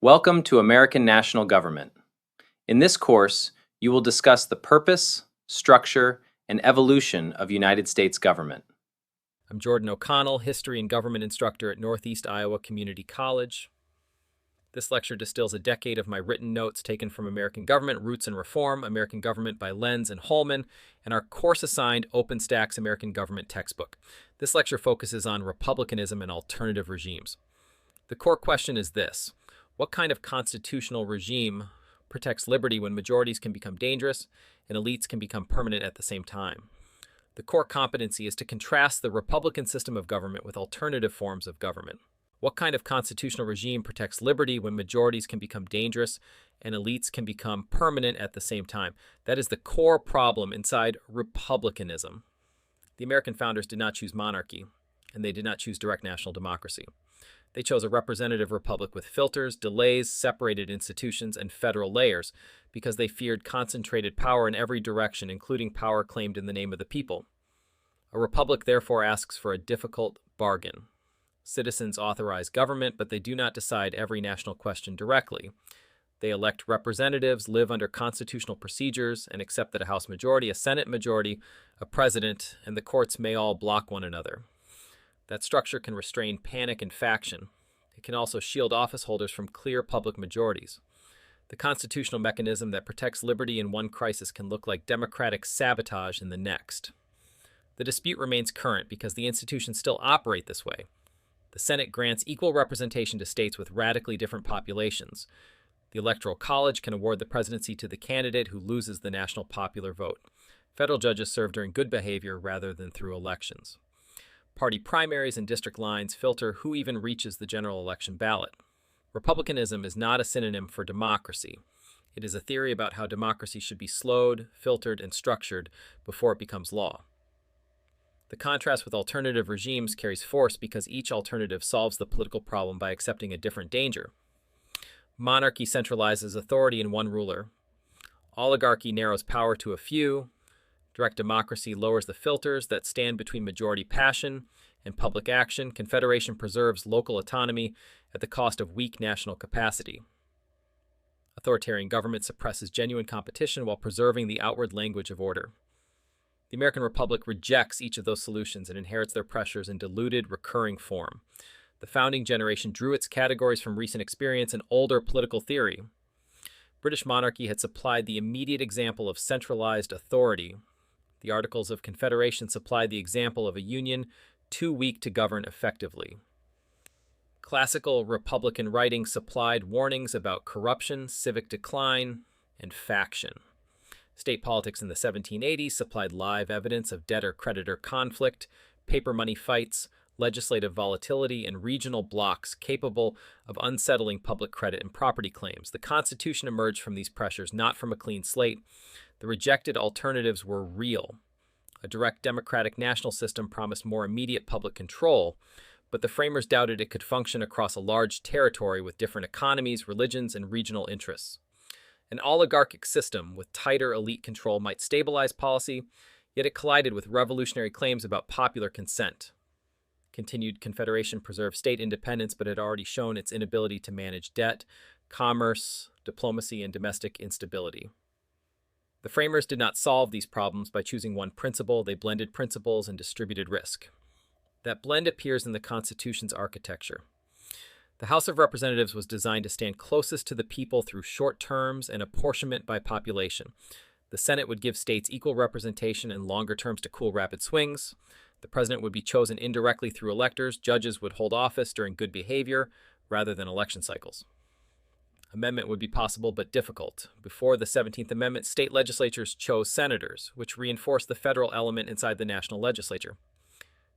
Welcome to American National Government. In this course, you will discuss the purpose, structure, and evolution of United States government. I'm Jordan O'Connell, History and Government Instructor at Northeast Iowa Community College. This lecture distills a decade of my written notes taken from American Government, Roots and Reform, American Government by Lenz and Holman, and our course-assigned OpenStax American Government textbook. This lecture focuses on republicanism and alternative regimes. The core question is this: what kind of constitutional regime protects liberty when majorities can become dangerous and elites can become permanent at the same time? The core competency is to contrast the Republican system of government with alternative forms of government. What kind of constitutional regime protects liberty when majorities can become dangerous and elites can become permanent at the same time? That is the core problem inside republicanism. The American founders did not choose monarchy, and they did not choose direct national democracy. They chose a representative republic with filters, delays, separated institutions, and federal layers because they feared concentrated power in every direction, including power claimed in the name of the people. A republic therefore asks for a difficult bargain. Citizens authorize government, but they do not decide every national question directly. They elect representatives, live under constitutional procedures, and accept that a House majority, a Senate majority, a president, and the courts may all block one another. That structure can restrain panic and faction. It can also shield office holders from clear public majorities. The constitutional mechanism that protects liberty in one crisis can look like democratic sabotage in the next. The dispute remains current because the institutions still operate this way. The Senate grants equal representation to states with radically different populations. The Electoral College can award the presidency to the candidate who loses the national popular vote. Federal judges serve during good behavior rather than through elections. Party primaries and district lines filter who even reaches the general election ballot. Republicanism is not a synonym for democracy. It is a theory about how democracy should be slowed, filtered, and structured before it becomes law. The contrast with alternative regimes carries force because each alternative solves the political problem by accepting a different danger. Monarchy centralizes authority in one ruler. Oligarchy narrows power to a few. Direct democracy lowers the filters that stand between majority passion and public action. Confederation preserves local autonomy at the cost of weak national capacity. Authoritarian government suppresses genuine competition while preserving the outward language of order. The American Republic rejects each of those solutions and inherits their pressures in diluted, recurring form. The founding generation drew its categories from recent experience and older political theory. British monarchy had supplied the immediate example of centralized authority. The Articles of Confederation supplied the example of a union too weak to govern effectively. Classical Republican writing supplied warnings about corruption, civic decline, and faction. State politics in the 1780s supplied live evidence of debtor-creditor conflict, paper money fights, legislative volatility, and regional blocs capable of unsettling public credit and property claims. The Constitution emerged from these pressures, not from a clean slate. The rejected alternatives were real. A direct democratic national system promised more immediate public control, but the framers doubted it could function across a large territory with different economies, religions, and regional interests. An oligarchic system with tighter elite control might stabilize policy, yet it collided with revolutionary claims about popular consent. Continued Confederation preserved state independence, but had already shown its inability to manage debt, commerce, diplomacy, and domestic instability. The framers did not solve these problems by choosing one principle. They blended principles and distributed risk. That blend appears in the Constitution's architecture. The House of Representatives was designed to stand closest to the people through short terms and apportionment by population. The Senate would give states equal representation and longer terms to cool rapid swings. The president would be chosen indirectly through electors. Judges would hold office during good behavior rather than election cycles. Amendment would be possible but difficult. Before the 17th Amendment, state legislatures chose senators, which reinforced the federal element inside the national legislature.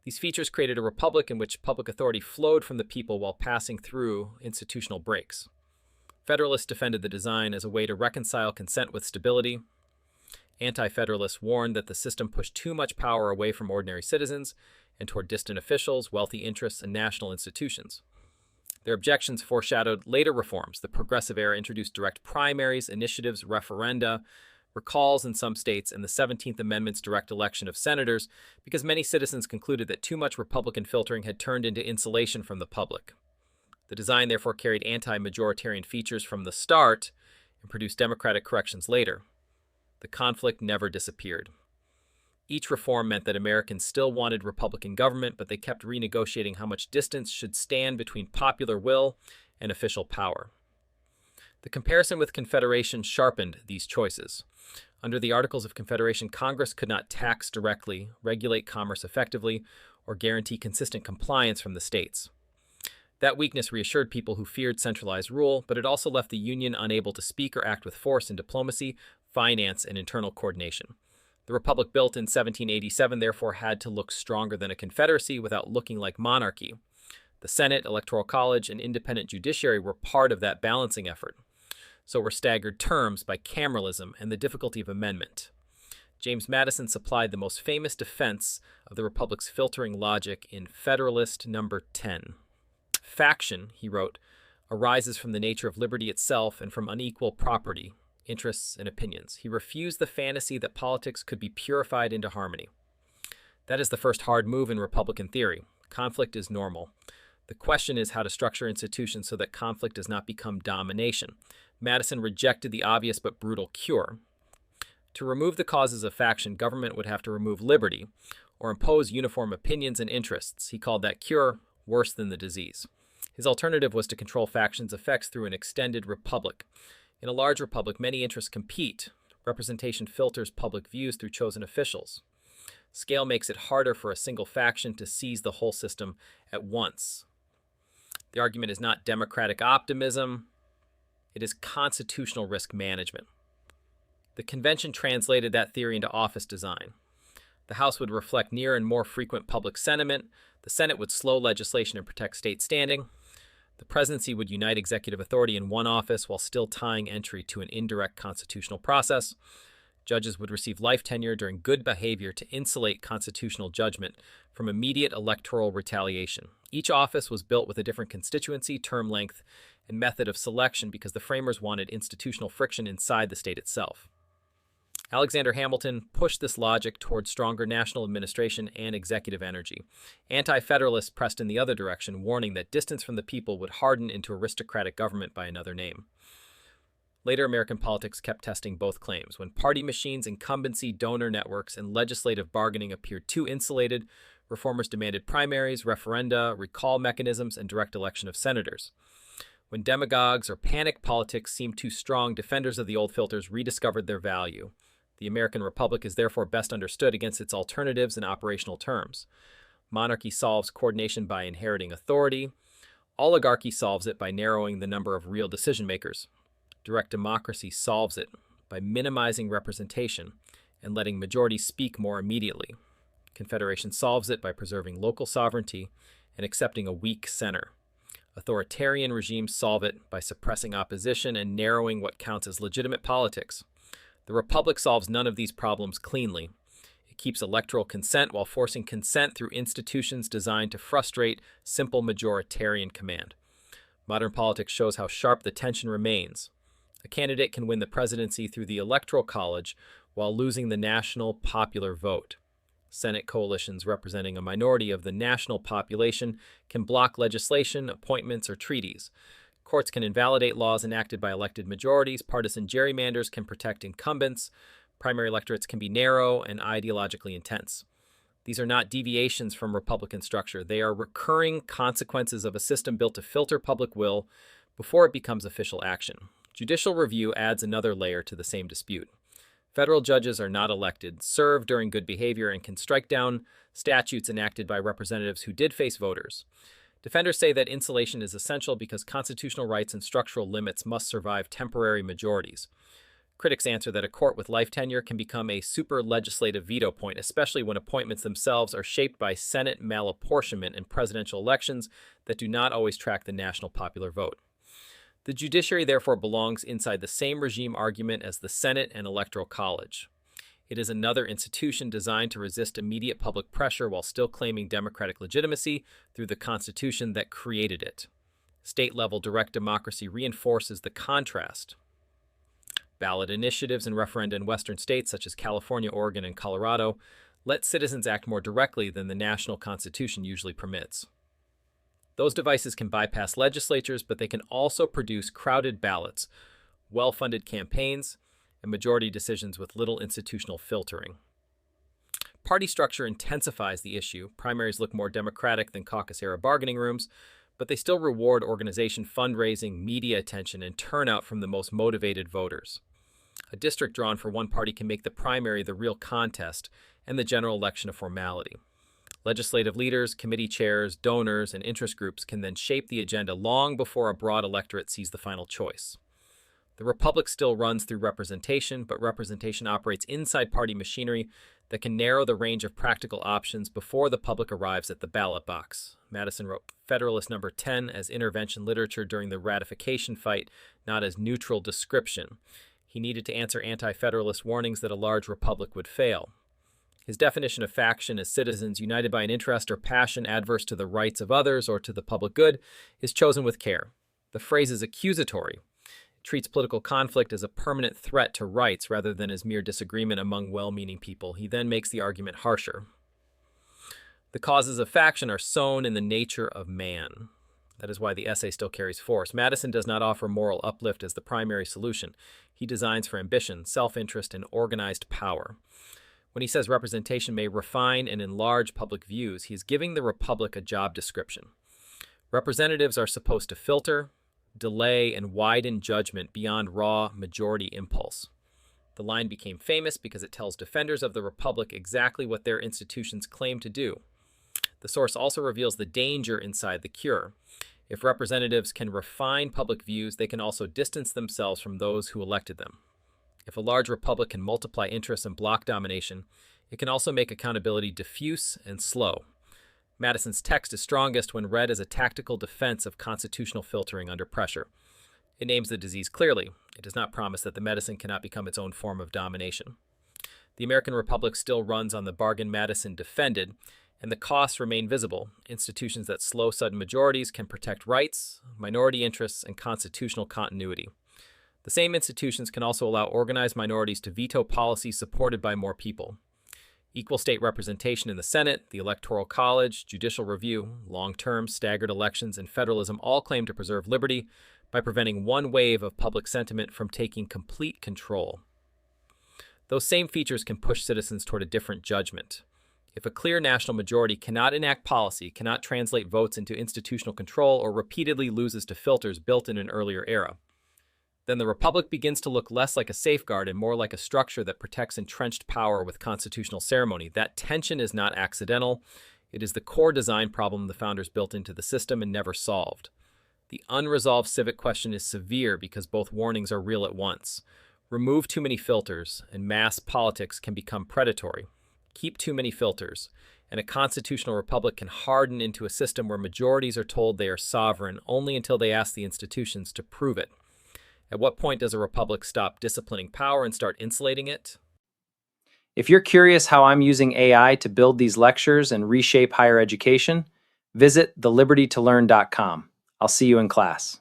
These features created a republic in which public authority flowed from the people while passing through institutional breaks. Federalists defended the design as a way to reconcile consent with stability. Anti-federalists warned that the system pushed too much power away from ordinary citizens and toward distant officials, wealthy interests, and national institutions. Their objections foreshadowed later reforms. The Progressive Era introduced direct primaries, initiatives, referenda, recalls in some states, and the 17th Amendment's direct election of senators because many citizens concluded that too much Republican filtering had turned into insulation from the public. The design therefore carried anti-majoritarian features from the start and produced democratic corrections later. The conflict never disappeared. Each reform meant that Americans still wanted Republican government, but they kept renegotiating how much distance should stand between popular will and official power. The comparison with Confederation sharpened these choices. Under the Articles of Confederation, Congress could not tax directly, regulate commerce effectively, or guarantee consistent compliance from the states. That weakness reassured people who feared centralized rule, but it also left the Union unable to speak or act with force in diplomacy, finance, and internal coordination. The Republic built in 1787 therefore had to look stronger than a confederacy without looking like monarchy. The Senate, Electoral College, and independent judiciary were part of that balancing effort. So were staggered terms by cameralism and the difficulty of amendment. James Madison supplied the most famous defense of the Republic's filtering logic in Federalist Number 10. Faction, he wrote, arises from the nature of liberty itself and from unequal property, interests, and opinions. He refused the fantasy that politics could be purified into harmony. That is the first hard move in Republican theory. Conflict is normal. The question is how to structure institutions so that conflict does not become domination. Madison rejected the obvious but brutal cure. To remove the causes of faction, government would have to remove liberty or impose uniform opinions and interests. He called that cure worse than the disease. His alternative was to control factions' effects through an extended republic. In a large republic, many interests compete. Representation filters public views through chosen officials. Scale makes it harder for a single faction to seize the whole system at once. The argument is not democratic optimism. It is constitutional risk management. The convention translated that theory into office design. The House would reflect near and more frequent public sentiment. The Senate would slow legislation and protect state standing. The presidency would unite executive authority in one office while still tying entry to an indirect constitutional process. Judges would receive life tenure during good behavior to insulate constitutional judgment from immediate electoral retaliation. Each office was built with a different constituency, term length, and method of selection because the framers wanted institutional friction inside the state itself. Alexander Hamilton pushed this logic toward stronger national administration and executive energy. Anti-federalists pressed in the other direction, warning that distance from the people would harden into aristocratic government by another name. Later American politics kept testing both claims. When party machines, incumbency, donor networks, and legislative bargaining appeared too insulated, reformers demanded primaries, referenda, recall mechanisms, and direct election of senators. When demagogues or panic politics seemed too strong, defenders of the old filters rediscovered their value. The American Republic is therefore best understood against its alternatives in operational terms. Monarchy solves coordination by inheriting authority. Oligarchy solves it by narrowing the number of real decision makers. Direct democracy solves it by minimizing representation and letting majorities speak more immediately. Confederation solves it by preserving local sovereignty and accepting a weak center. Authoritarian regimes solve it by suppressing opposition and narrowing what counts as legitimate politics. The Republic solves none of these problems cleanly. It keeps electoral consent while forcing consent through institutions designed to frustrate simple majoritarian command. Modern politics shows how sharp the tension remains. A candidate can win the presidency through the Electoral College while losing the national popular vote. Senate coalitions representing a minority of the national population can block legislation, appointments, or treaties. Courts can invalidate laws enacted by elected majorities. Partisan gerrymanders can protect incumbents. Primary electorates can be narrow and ideologically intense. These are not deviations from Republican structure. They are recurring consequences of a system built to filter public will before it becomes official action. Judicial review adds another layer to the same dispute. Federal judges are not elected, serve during good behavior, and can strike down statutes enacted by representatives who did face voters. Defenders say that insulation is essential because constitutional rights and structural limits must survive temporary majorities. Critics answer that a court with life tenure can become a super legislative veto point, especially when appointments themselves are shaped by Senate malapportionment in presidential elections that do not always track the national popular vote. The judiciary therefore belongs inside the same regime argument as the Senate and Electoral College. It is another institution designed to resist immediate public pressure while still claiming democratic legitimacy through the Constitution that created it. State-level direct democracy reinforces the contrast. Ballot initiatives and referenda in Western states such as California, Oregon, and Colorado let citizens act more directly than the national Constitution usually permits. Those devices can bypass legislatures, but they can also produce crowded ballots, well-funded campaigns, and majority decisions with little institutional filtering. Party structure intensifies the issue. Primaries look more democratic than caucus-era bargaining rooms, but they still reward organization, fundraising, media attention, and turnout from the most motivated voters. A district drawn for one party can make the primary the real contest and the general election a formality. Legislative leaders, committee chairs, donors, and interest groups can then shape the agenda long before a broad electorate sees the final choice. The republic still runs through representation, but representation operates inside party machinery that can narrow the range of practical options before the public arrives at the ballot box. Madison wrote Federalist Number 10 as intervention literature during the ratification fight, not as neutral description. He needed to answer anti-federalist warnings that a large republic would fail. His definition of faction as citizens united by an interest or passion adverse to the rights of others or to the public good is chosen with care. The phrase is accusatory. Treats political conflict as a permanent threat to rights rather than as mere disagreement among well-meaning people. He then makes the argument harsher. The causes of faction are sown in the nature of man. That is why the essay still carries force. Madison does not offer moral uplift as the primary solution. He designs for ambition, self-interest, and organized power. When he says representation may refine and enlarge public views, he is giving the republic a job description. Representatives are supposed to filter, delay, and widen judgment beyond raw majority impulse. The line became famous because it tells defenders of the republic exactly what their institutions claim to do. The source also reveals the danger inside the cure. If representatives can refine public views, they can also distance themselves from those who elected them. If a large republic can multiply interests and block domination, it can also make accountability diffuse and slow. Madison's text is strongest when read as a tactical defense of constitutional filtering under pressure. It names the disease clearly. It does not promise that the medicine cannot become its own form of domination. The American Republic still runs on the bargain Madison defended, and the costs remain visible. Institutions that slow sudden majorities can protect rights, minority interests, and constitutional continuity. The same institutions can also allow organized minorities to veto policies supported by more people. Equal state representation in the Senate, the Electoral College, judicial review, long-term, staggered elections, and federalism all claim to preserve liberty by preventing one wave of public sentiment from taking complete control. Those same features can push citizens toward a different judgment. If a clear national majority cannot enact policy, cannot translate votes into institutional control, or repeatedly loses to filters built in an earlier era, then the republic begins to look less like a safeguard and more like a structure that protects entrenched power with constitutional ceremony. That tension is not accidental. It is the core design problem the founders built into the system and never solved. The unresolved civic question is severe because both warnings are real at once. Remove too many filters, and mass politics can become predatory. Keep too many filters, and a constitutional republic can harden into a system where majorities are told they are sovereign only until they ask the institutions to prove it. At what point does a republic stop disciplining power and start insulating it? If you're curious how I'm using AI to build these lectures and reshape higher education, visit thelibertytolearn.com. I'll see you in class.